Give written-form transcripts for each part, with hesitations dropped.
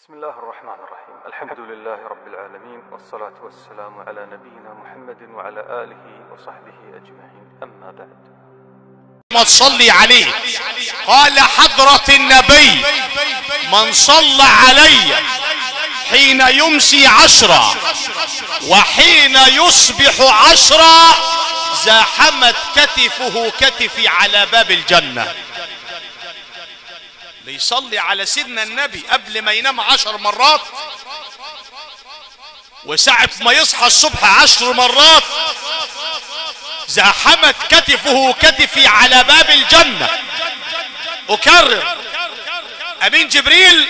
بسم الله الرحمن الرحيم. الحمد لله رب العالمين، والصلاة والسلام على نبينا محمد وعلى آله وصحبه أجمعين. أما بعد، ما تصلي عليه. قال حضرة النبي: من صلى علي حين يمسي 10 وحين يصبح 10 زاحمت كتفه كتفي على باب الجنة. بيصلي على سيدنا النبي قبل ما ينام 10 مرات، وساعة ما يصحى الصبح 10 مرات زاحمت كتفه كتفي على باب الجنة. أكرر: أمين جبريل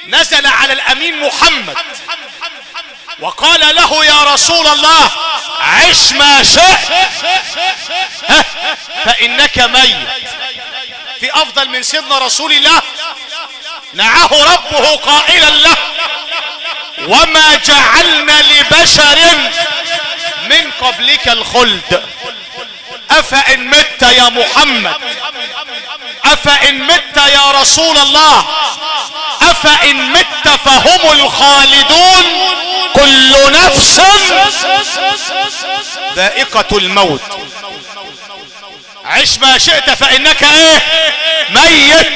نزل على الأمين محمد وقال له: يا رسول الله، عش ما شئت فإنك ميت. في أفضل من سيدنا رسول الله؟ نعاه ربه قائلا له: وما جعلنا لبشر من قبلك الخلد أفإن مت يا محمد، أفإن مت يا رسول الله، أفإن مت فهم الخالدون، كل نفس ذائقة الموت. عش ما شئت فإنك ميت،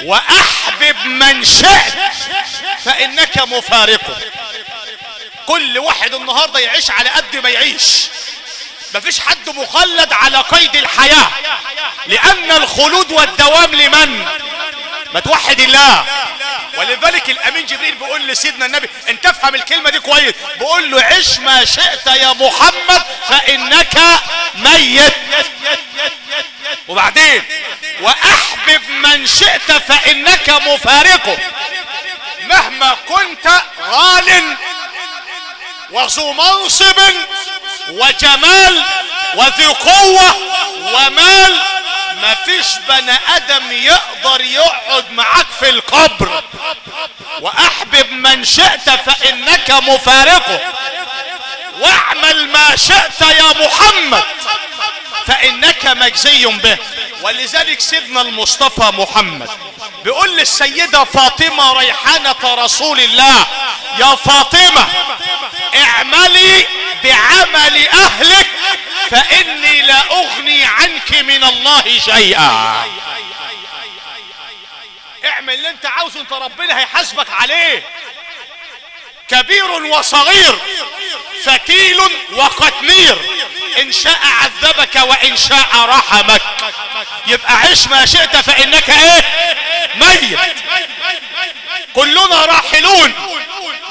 وأحبب من شئت فإنك مفارقه. كل واحد النهاردة يعيش على قد ما يعيش، مفيش حد مخلد على قيد الحياة، لأن الخلود والدوام لمن؟ ما توحد الله. ولذلك الأمين جبريل بيقول لسيدنا النبي، انت افهم الكلمة دي كويس، بيقول له: عش ما شئت يا محمد فإنك ميت. وبعدين: وأحبب من شئت فإنك مفارقه. مهما كنت غال وذو منصب وجمال وذي قوة ومال، مفيش بني ادم يقدر يقعد معاك في القبر. واحبب من شئت فانك مفارقه، واعمل ما شئت يا محمد فانك مجزي به. ولذلك سيدنا المصطفى محمد بيقول للسيدة فاطمة ريحانة رسول الله: يا فاطمة، اعملي بعمل اهلك فاني لا اغني عنك من الله شيئا. اعمل اللي انت عاوزه، انت ربنا هيحاسبك عليه. كبير وصغير، فتيل وقتمير، ان شاء عذبك وان شاء رحمك. يبقى عش ما شئت فانك ميت. كلنا راحلون،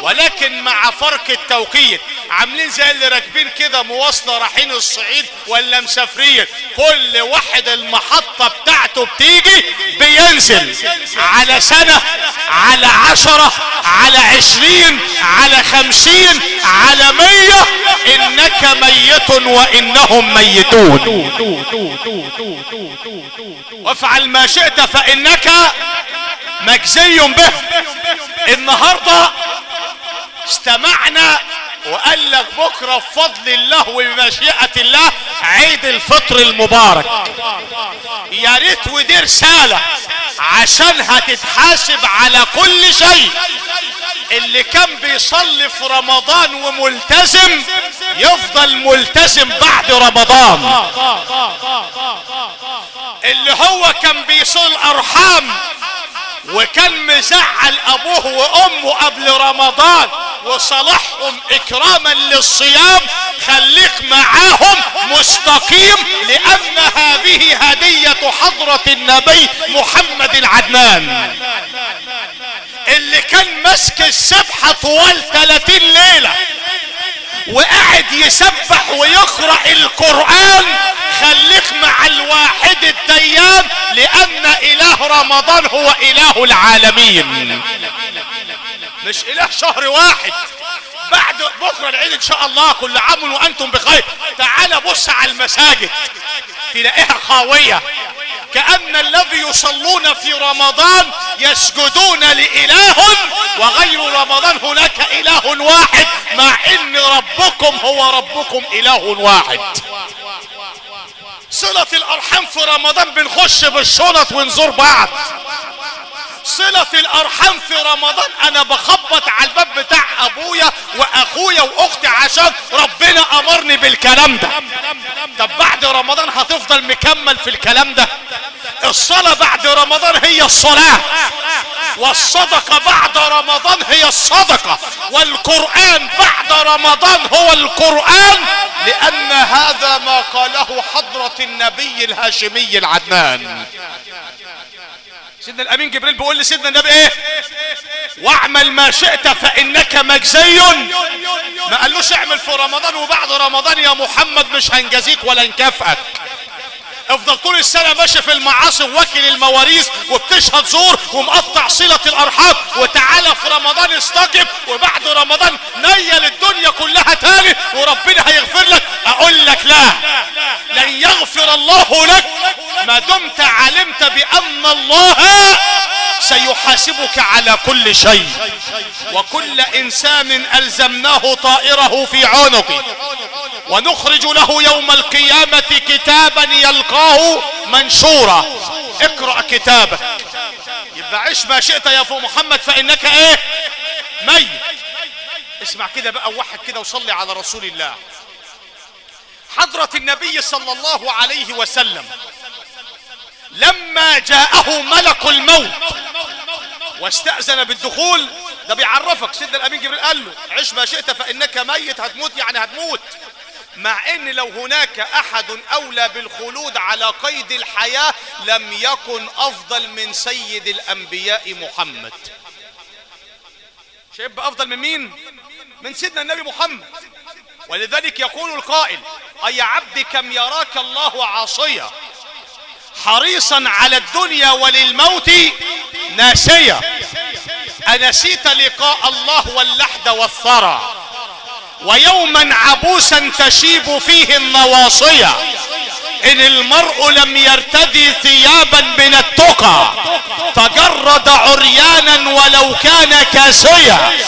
ولكن مع فرق التوقيت. عاملين زي اللي راكبين كده مواصلة رايحين الصعيد ولا مسافرين، كل واحد المحطة بتاعته بتيجي بينزل على سنة، على 10، على 20، على 50، على 100. انك ميت وانهم ميتون. وافعل ما شئت فانك مجزي به. النهاردة استمعنا وقال لك بكرة بفضل الله وبمشيئة الله عيد الفطر المبارك. يا ريت ودي رسالة عشان هتتحاسب على كل شيء. اللي كان بيصلي في رمضان وملتزم يفضل ملتزم بعد رمضان. اللي هو كان بيصل الارحام وكان مزعل ابوه وامه قبل رمضان وصلحهم اكراما للصيام، خليك معاهم مستقيم، لان هذه هدية حضرة النبي محمد العدنان. اللي كان ماسك السبحة طوال 30 ليلة وقاعد يسبح ويقرأ القرآن، خليك مع الواحد الديان، لأن إله رمضان هو إله العالمين، مش إله شهر واحد. بعد بكرة العيد إن شاء الله، كل عام وأنتم بخير. تعال بص على المساجد تلاقيها خاوية، كأن الذي يصلون في رمضان يسجدون لإله، وغير رمضان هناك إله واحد، مع إن ربكم هو ربكم إله واحد. صلة الأرحام في رمضان بنخش بالشنط ونزور بعض، صلة الارحام في رمضان انا بخبط على الباب بتاع ابويا واخويا واختي عشان ربنا امرني بالكلام ده. طب بعد رمضان هتفضل مكمل في الكلام ده؟ الصلاة بعد رمضان هي الصلاة، والصدقة بعد رمضان هي الصدقة، والقرآن بعد رمضان هو القرآن، لأن هذا ما قاله حضرة النبي الهاشمي العدنان. سيدنا الأمين جبريل بيقول لسيدنا النبي ايه؟ واعمل ما شئت فإنك مجزي. ما قالوش اعمل في رمضان وبعد رمضان يا محمد مش هنجزيك ولا نكافئك. افضل طول السنة ماشي في المعاصي وواكل المواريث وبتشهد زور ومقطع صلة الارحام، وتعالى في رمضان استقم وبعد رمضان نيل الدنيا كلها تاني وربنا هيغفر لك. اقول لك لا، لن يغفر الله لك ما دمت علمت بان الله سيحاسبك على كل شيء. وكل انسان الزمناه طائره في عنقه ونخرج له يوم القيامة كتابا يلقاه منشورا. اقرأ كتابك. يبقى عيش ما شئت يا ابو محمد فانك ايه؟ ميت. اسمع كده بقى واحد كده وصلي على رسول الله. حضرة النبي صلى الله عليه وسلم لما جاءه ملك الموت واستأذن بالدخول، ده بيعرفك سيدنا الامين جبريل قال له عيش ما شئت فانك ميت، هتموت يعني هتموت. مع ان لو هناك احد اولى بالخلود على قيد الحياة لم يكن افضل من سيد الانبياء محمد. مش هيبقى افضل من مين؟ من سيدنا النبي محمد. ولذلك يقول القائل اي عبد كم يراك الله عاصيا حريصا على الدنيا وللموت ناسيا، أنسيت لقاء الله واللحد والثرى ويوما عبوسا تشيب فيه النواصية إن المرء لم يرتدي ثيابا من التقى تجرد عريانا ولو كان كاسيا.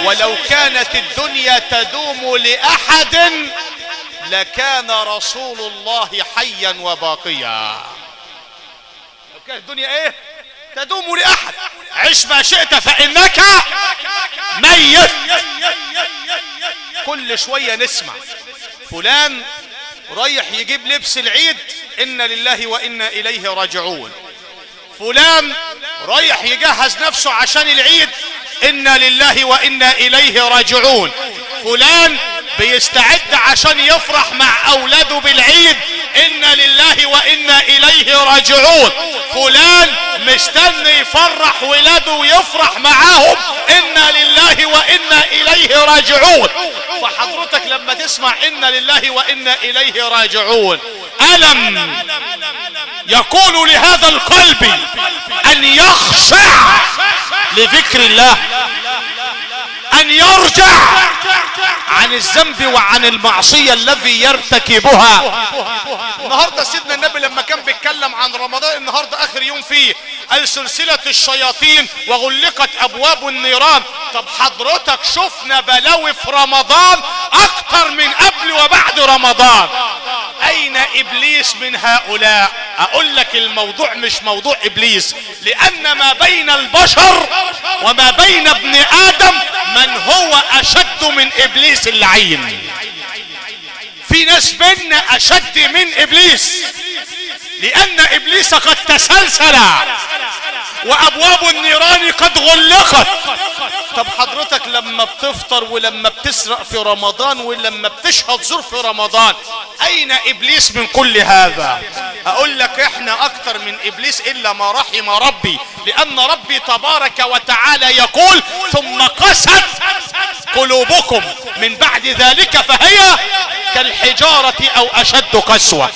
ولو كانت الدنيا تدوم لأحد لكان رسول الله حيا وباقيا. لو كانت الدنيا ايه؟ تدوم لأحد. عش ما شئت فإنك ميت. كل شوية نسمع فلان رايح يجيب لبس العيد إنا لله وإنا إليه راجعون، فلان رايح يجهز نفسه عشان العيد إنا لله وإنا إليه راجعون، فلان بيستعد عشان يفرح مع أولاده بالعيد إنا لله وإنا إليه راجعون، فلان مستني يفرح ولاده ويفرح معاهم إنا لله وإنا إليه راجعون. فحضرتك لما تسمع إنا لله وإنا إليه راجعون ألم يكون لهذا القلب أن يخشع لذكر الله، أن يرجع عن الذنب وعن المعصية الذي يرتكبها. النهاردة سيدنا النبي لما كان بيتكلم عن رمضان النهاردة آخر يوم فيه قال سلسلة الشياطين وغلقت أبواب النيران. طب حضرتك شفنا بلاوي في رمضان أكتر من قبل وبعد رمضان. أين إبليس من هؤلاء؟ أقول لك الموضوع مش موضوع إبليس، لأن ما بين البشر وما بين ابن آدم من هو أشد من إبليس اللعين. في ناس بيننا أشد من إبليس، لأن إبليس قد تسلسل وأبواب النيران قد غلقت. طب حضرتك لما بتفطر ولما بتسرق في رمضان ولما بتشهد زور في رمضان أين إبليس من كل هذا؟ أقول لك إحنا أكتر من إبليس إلا ما رحم ربي، لأن ربي تبارك وتعالى يقول ثم قست قلوبكم من بعد ذلك فهي كالحجارة أو أشد قسوة.